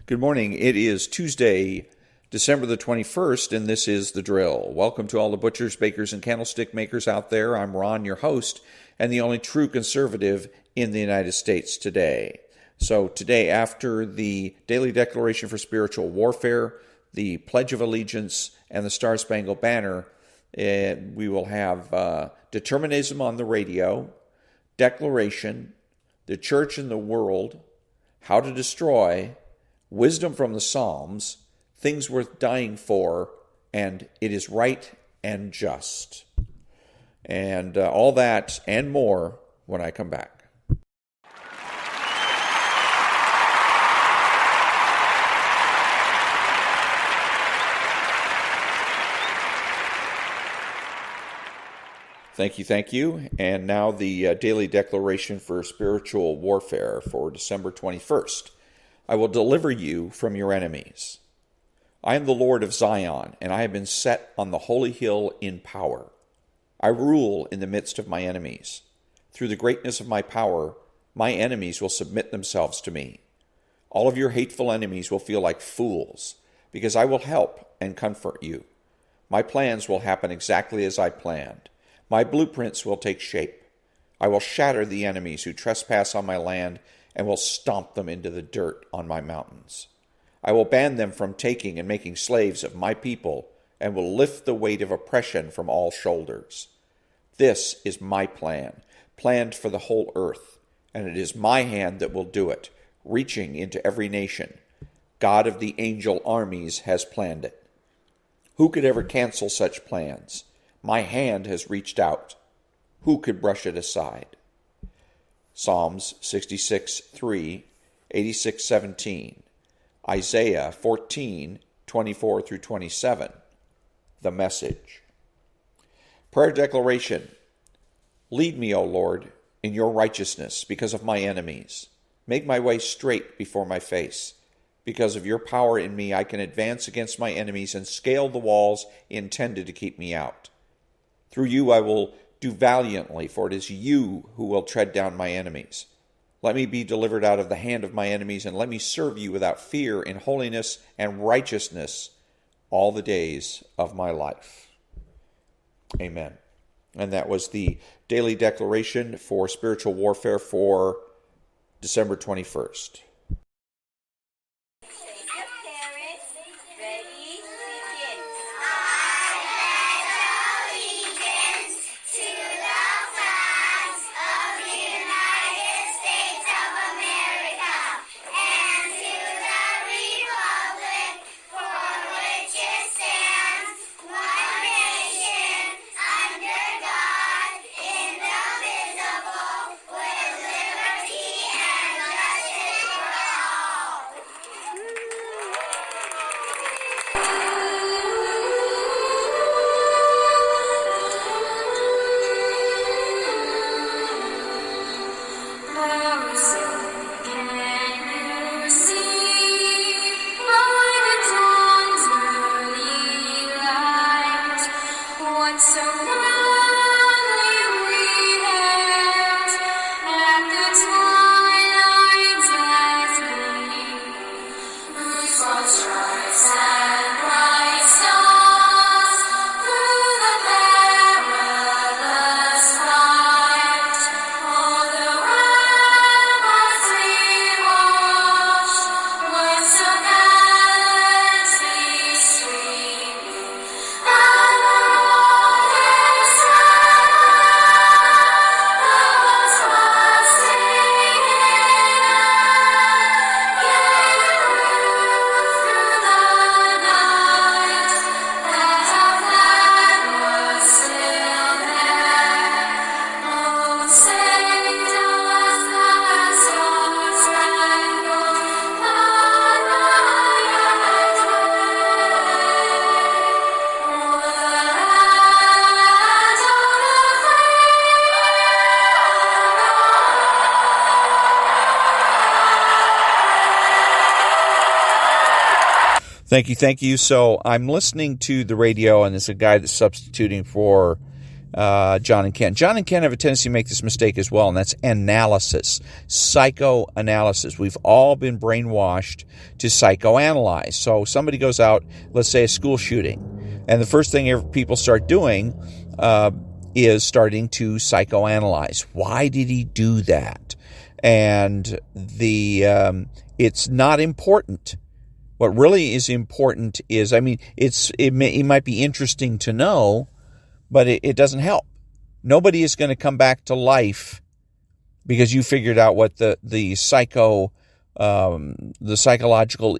Good morning. It is Tuesday, December the 21st, and this is The Drill. Welcome to all the butchers, bakers, and candlestick makers out there. I'm Ron, your host, and the only true conservative in the United States today. So today, after the Daily Declaration for Spiritual Warfare, the Pledge of Allegiance, and the Star-Spangled Banner, we will have Determinism on the radio, Declaration, the Church and the World, How to Destroy, Wisdom from the Psalms, Things Worth Dying For, and It Is Right and Just. And all that and more when I come back. Thank you. And now the Daily Declaration for Spiritual Warfare for December 21st. I will deliver you from your enemies. I am the Lord of Zion, and I have been set on the holy hill in power. I rule in the midst of my enemies. Through the greatness of my power, my enemies will submit themselves to me. All of your hateful enemies will feel like fools, because I will help and comfort you. My plans will happen exactly as I planned. My blueprints will take shape. I will shatter the enemies who trespass on my land and will stomp them into the dirt on my mountains. I will ban them from taking and making slaves of my people and will lift the weight of oppression from all shoulders. This is my plan, planned for the whole earth, and it is my hand that will do it, reaching into every nation. God of the angel armies has planned it. Who could ever cancel such plans? My hand has reached out. Who could brush it aside? Psalms 66:3, 86:17, Isaiah 14:24 through 27. The Message. Prayer declaration. Lead me, O Lord, in your righteousness because of my enemies. Make my way straight before my face. Because of your power in me, I can advance against my enemies and scale the walls intended to keep me out. Through you I will do valiantly, for it is you who will tread down my enemies. Let me be delivered out of the hand of my enemies, and let me serve you without fear in holiness and righteousness all the days of my life. Amen. And that was the Daily Declaration for Spiritual Warfare for December 21st. Thank you. So I'm listening to the radio, and there's a guy that's substituting for John and Ken. John and Ken have a tendency to make this mistake as well, and that's analysis, psychoanalysis. We've all been brainwashed to psychoanalyze. So somebody goes out, let's say a school shooting, and the first thing people start doing is starting to psychoanalyze. Why did he do that? And it's not important. What really is important is, it might be interesting to know, but it doesn't help. Nobody is going to come back to life because you figured out what the psychological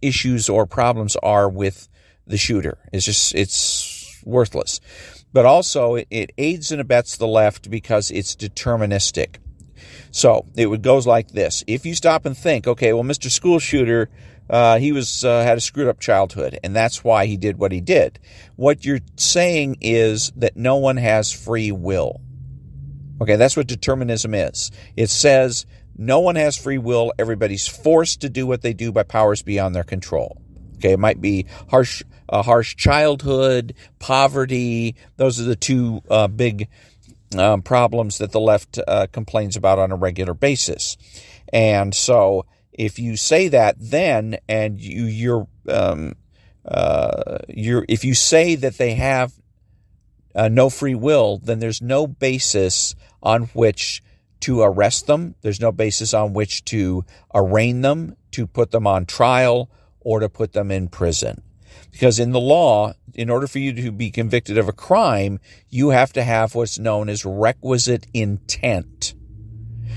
issues or problems are with the shooter. It's worthless. But also, it aids and abets the left because it's deterministic. So it goes like this. If you stop and think, okay, well, Mr. School Shooter, he had a screwed up childhood, and that's why he did what he did. What you're saying is that no one has free will. Okay, that's what determinism is. It says no one has free will. Everybody's forced to do what they do by powers beyond their control. Okay, it might be a harsh childhood, poverty. Those are the two big problems that the left complains about on a regular basis. And so if you say that, then and if you say that they have no free will, then there's no basis on which to arrest them. There's no basis on which to arraign them, to put them on trial, or to put them in prison. Because in the law, in order for you to be convicted of a crime, you have to have what's known as requisite intent.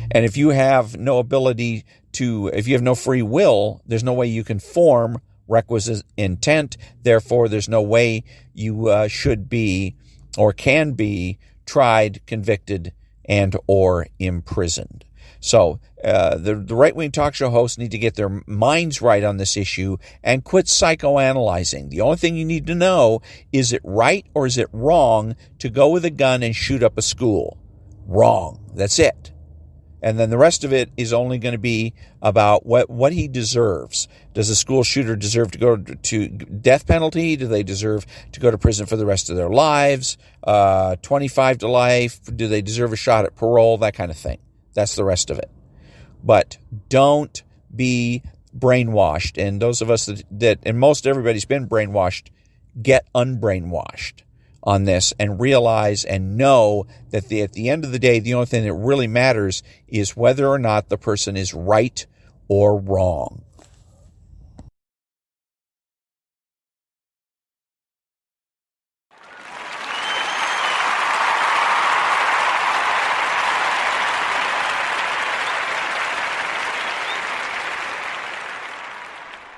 And if you have no ability if you have no free will, there's no way you can form requisite intent. Therefore, there's no way you should be or can be tried, convicted, and or imprisoned. So the right-wing talk show hosts need to get their minds right on this issue and quit psychoanalyzing. The only thing you need to know, is it right or is it wrong to go with a gun and shoot up a school? Wrong. That's it. And then the rest of it is only going to be about what he deserves. Does a school shooter deserve to go to death penalty? Do they deserve to go to prison for the rest of their lives? 25 to life? Do they deserve a shot at parole? That kind of thing. That's the rest of it. But don't be brainwashed. And those of us and most everybody's been brainwashed, get unbrainwashed on this and realize and know that at the end of the day, the only thing that really matters is whether or not the person is right or wrong.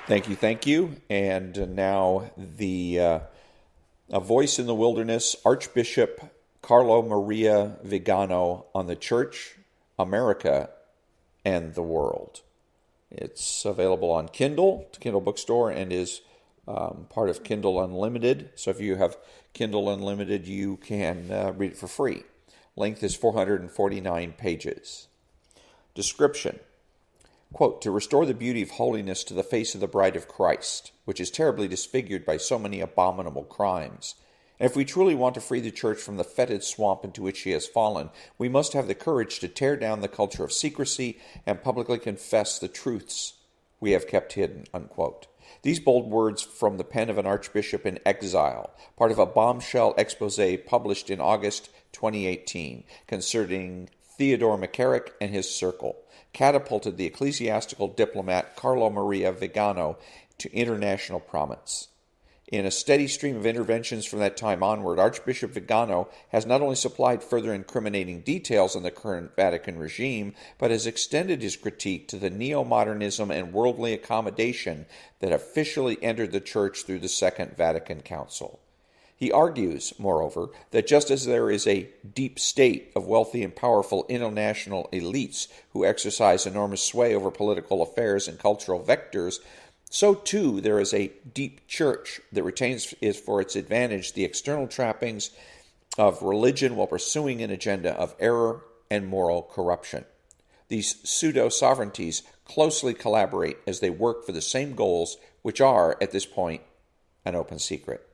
Thank you. And now a voice in the wilderness, Archbishop Carlo Maria Vigano on the Church, America, and the World. It's available on Kindle, Kindle Bookstore, and is part of Kindle Unlimited. So if you have Kindle Unlimited, you can read it for free. Length is 449 pages. Description. Quote, to restore the beauty of holiness to the face of the bride of Christ, which is terribly disfigured by so many abominable crimes. And if we truly want to free the church from the fetid swamp into which she has fallen, we must have the courage to tear down the culture of secrecy and publicly confess the truths we have kept hidden, unquote. These bold words from the pen of an archbishop in exile, part of a bombshell expose published in August 2018 concerning Theodore McCarrick and his circle, catapulted the ecclesiastical diplomat Carlo Maria Vigano to international prominence. In a steady stream of interventions from that time onward, Archbishop Vigano has not only supplied further incriminating details on the current Vatican regime, but has extended his critique to the neo-modernism and worldly accommodation that officially entered the Church through the Second Vatican Council. He argues, moreover, that just as there is a deep state of wealthy and powerful international elites who exercise enormous sway over political affairs and cultural vectors, so too there is a deep church that retains for its advantage the external trappings of religion while pursuing an agenda of error and moral corruption. These pseudo-sovereignties closely collaborate as they work for the same goals, which are, at this point, an open secret.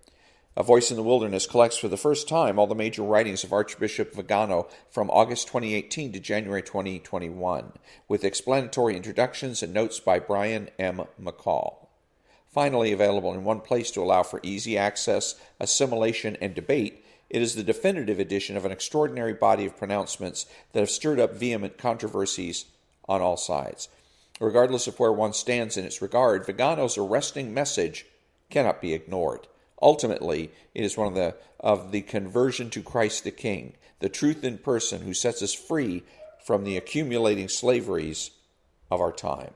A Voice in the Wilderness collects for the first time all the major writings of Archbishop Vigano from August 2018 to January 2021, with explanatory introductions and notes by Brian M. McCall. Finally available in one place to allow for easy access, assimilation, and debate, it is the definitive edition of an extraordinary body of pronouncements that have stirred up vehement controversies on all sides. Regardless of where one stands in its regard, Vigano's arresting message cannot be ignored. Ultimately, it is one of the conversion to Christ the King, the truth in person who sets us free from the accumulating slaveries of our time.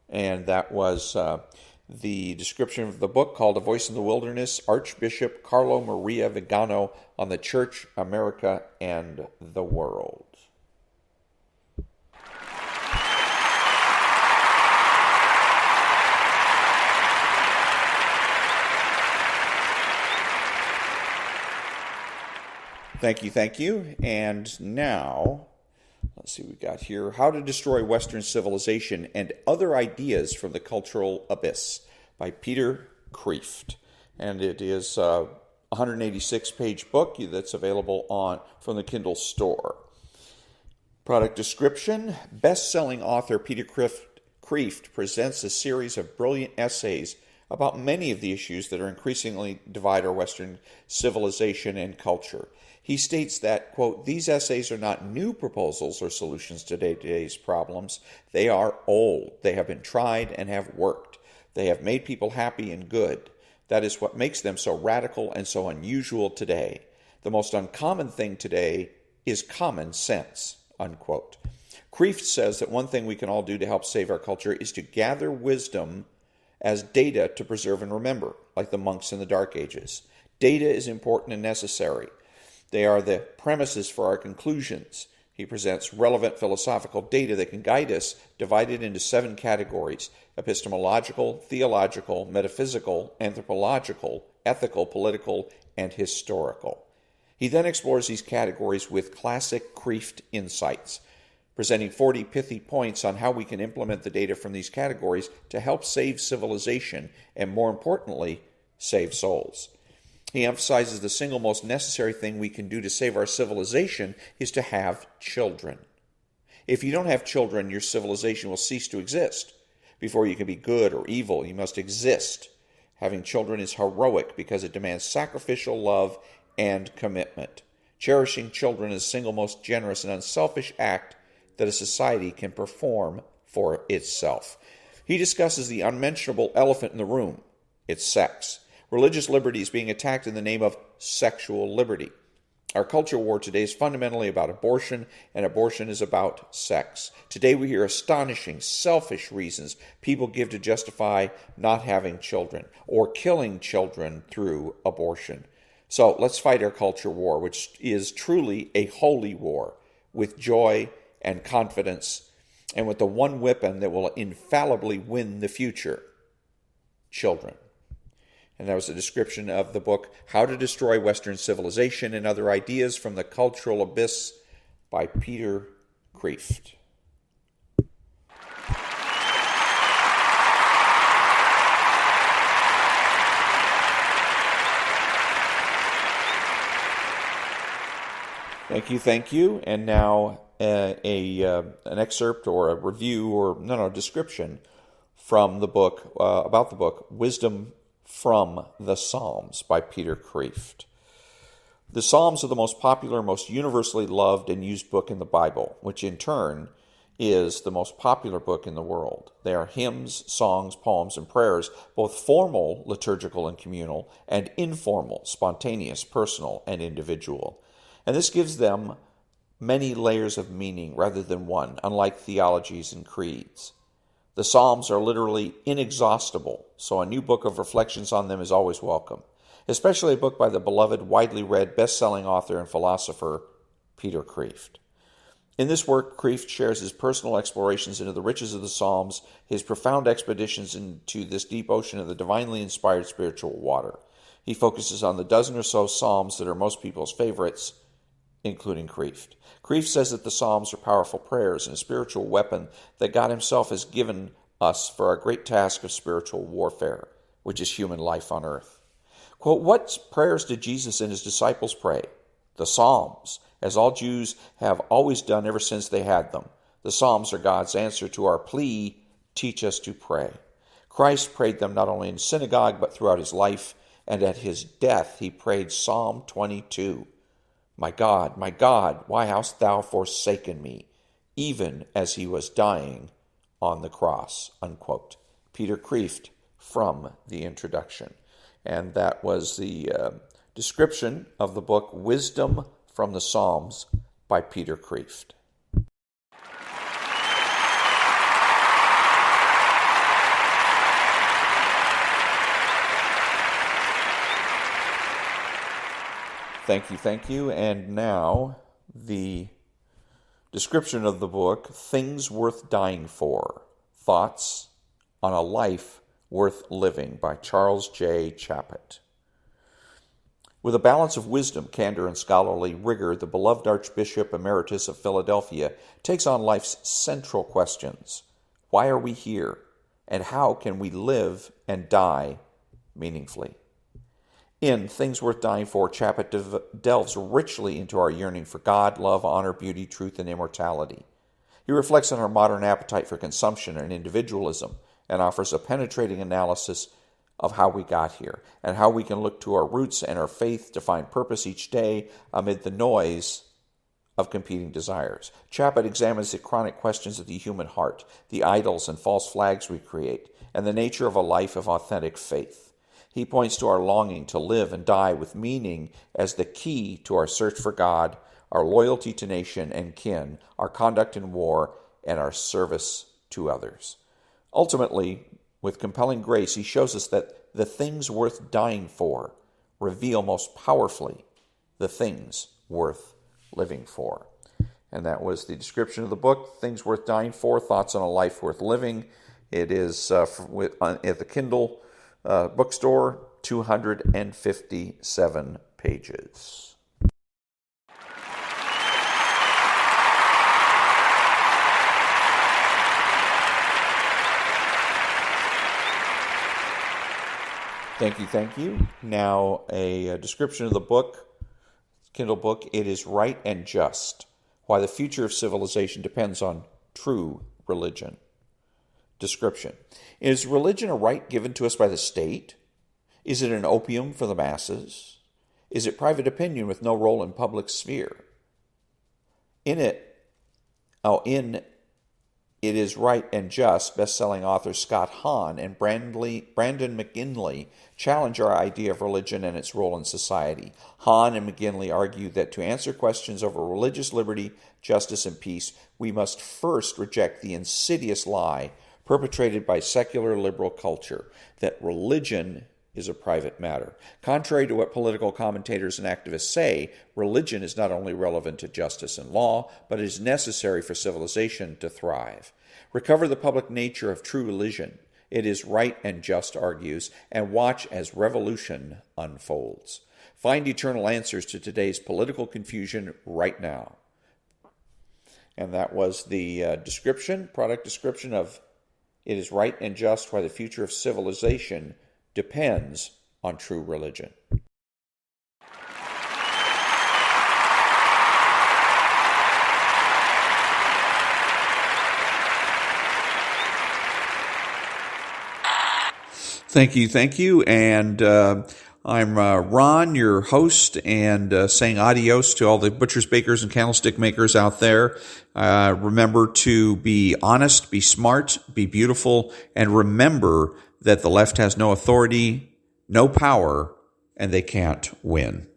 And that was the description of the book called A Voice in the Wilderness, Archbishop Carlo Maria Vigano on the Church, America, and the World. Thank you. And now, let's see what we got here. How to Destroy Western Civilization and Other Ideas from the Cultural Abyss by Peter Kreeft. And it is a 186-page book that's available from the Kindle store. Product description. Best-selling author Peter Kreeft presents a series of brilliant essays about many of the issues that are increasingly divide our Western civilization and culture. He states that, quote, these essays are not new proposals or solutions to today's problems. They are old. They have been tried and have worked. They have made people happy and good. That is what makes them so radical and so unusual today. The most uncommon thing today is common sense, unquote. Kreeft says that one thing we can all do to help save our culture is to gather wisdom as data to preserve and remember, like the monks in the Dark Ages. Data is important and necessary. They are the premises for our conclusions. He presents relevant philosophical data that can guide us, divided into 7 categories: epistemological, theological, metaphysical, anthropological, ethical, political, and historical. He then explores these categories with classic Kreeft insights, presenting 40 pithy points on how we can implement the data from these categories to help save civilization and, more importantly, save souls. He emphasizes the single most necessary thing we can do to save our civilization is to have children. If you don't have children, your civilization will cease to exist. Before you can be good or evil, you must exist. Having children is heroic because it demands sacrificial love and commitment. Cherishing children is the single most generous and unselfish act that a society can perform for itself. He discusses the unmentionable elephant in the room, its sex. Religious liberty is being attacked in the name of sexual liberty. Our culture war today is fundamentally about abortion, and abortion is about sex. Today we hear astonishing, selfish reasons people give to justify not having children or killing children through abortion. So let's fight our culture war, which is truly a holy war, with joy and confidence, and with the one weapon that will infallibly win the future: children. And that was a description of the book, How to Destroy Western Civilization and Other Ideas from the Cultural Abyss by Peter Kreeft. Thank you. And now an excerpt or a review or description from the book, about the book, Wisdom from the Psalms by Peter Kreeft. The Psalms are the most popular, most universally loved and used book in the Bible, which in turn is the most popular book in the world. They are hymns, songs, poems, and prayers, both formal, liturgical, and communal, and informal, spontaneous, personal, and individual. And this gives them many layers of meaning rather than one, unlike theologies and creeds. The Psalms are literally inexhaustible, so a new book of reflections on them is always welcome, especially a book by the beloved, widely read, best-selling author and philosopher Peter Kreeft. In this work, Kreeft shares his personal explorations into the riches of the Psalms, his profound expeditions into this deep ocean of the divinely inspired spiritual water. He focuses on the dozen or so Psalms that are most people's favorites, including Kreeft. Kreeft says that the Psalms are powerful prayers and a spiritual weapon that God himself has given us for our great task of spiritual warfare, which is human life on earth. Quote, what prayers did Jesus and his disciples pray? The Psalms, as all Jews have always done ever since they had them. The Psalms are God's answer to our plea, teach us to pray. Christ prayed them not only in synagogue, but throughout his life, and at his death he prayed Psalm 22. My God, why hast thou forsaken me? Even as he was dying on the cross, unquote. Peter Kreeft from the introduction. And that was the description of the book Wisdom from the Psalms by Peter Kreeft. Thank you. And now the description of the book, Things Worth Dying For, Thoughts on a Life Worth Living by Charles J. Chaput. With a balance of wisdom, candor, and scholarly rigor, the beloved Archbishop Emeritus of Philadelphia takes on life's central questions. Why are we here? And how can we live and die meaningfully? In Things Worth Dying For, Chaput delves richly into our yearning for God, love, honor, beauty, truth, and immortality. He reflects on our modern appetite for consumption and individualism and offers a penetrating analysis of how we got here and how we can look to our roots and our faith to find purpose each day amid the noise of competing desires. Chaput examines the chronic questions of the human heart, the idols and false flags we create, and the nature of a life of authentic faith. He points to our longing to live and die with meaning as the key to our search for God, our loyalty to nation and kin, our conduct in war, and our service to others. Ultimately, with compelling grace, he shows us that the things worth dying for reveal most powerfully the things worth living for. And that was the description of the book, Things Worth Dying For, Thoughts on a Life Worth Living. It is at the Kindle bookstore, 257 pages. Thank you. Now a description of the book, Kindle book, It Is Right and Just, Why the Future of Civilization Depends on True Religion. Description. Is religion a right given to us by the state? Is it an opium for the masses? Is it private opinion with no role in public sphere? In It Is Right and Just, best-selling authors Scott Hahn and Brandon McGinley challenge our idea of religion and its role in society. Hahn and McGinley argue that to answer questions over religious liberty, justice, and peace, we must first reject the insidious lie perpetrated by secular liberal culture that religion is a private matter. Contrary to what political commentators and activists say, religion is not only relevant to justice and law, but is necessary for civilization to thrive. Recover the public nature of true religion. It is right and just, argues, and watch as revolution unfolds. Find eternal answers to today's political confusion right now. And that was the product description of It Is Right and Just, Why the Future of Civilization Depends on True Religion. Thank you. And I'm Ron, your host, and saying adios to all the butchers, bakers, and candlestick makers out there. Remember to be honest, be smart, be beautiful, and remember that the left has no authority, no power, and they can't win.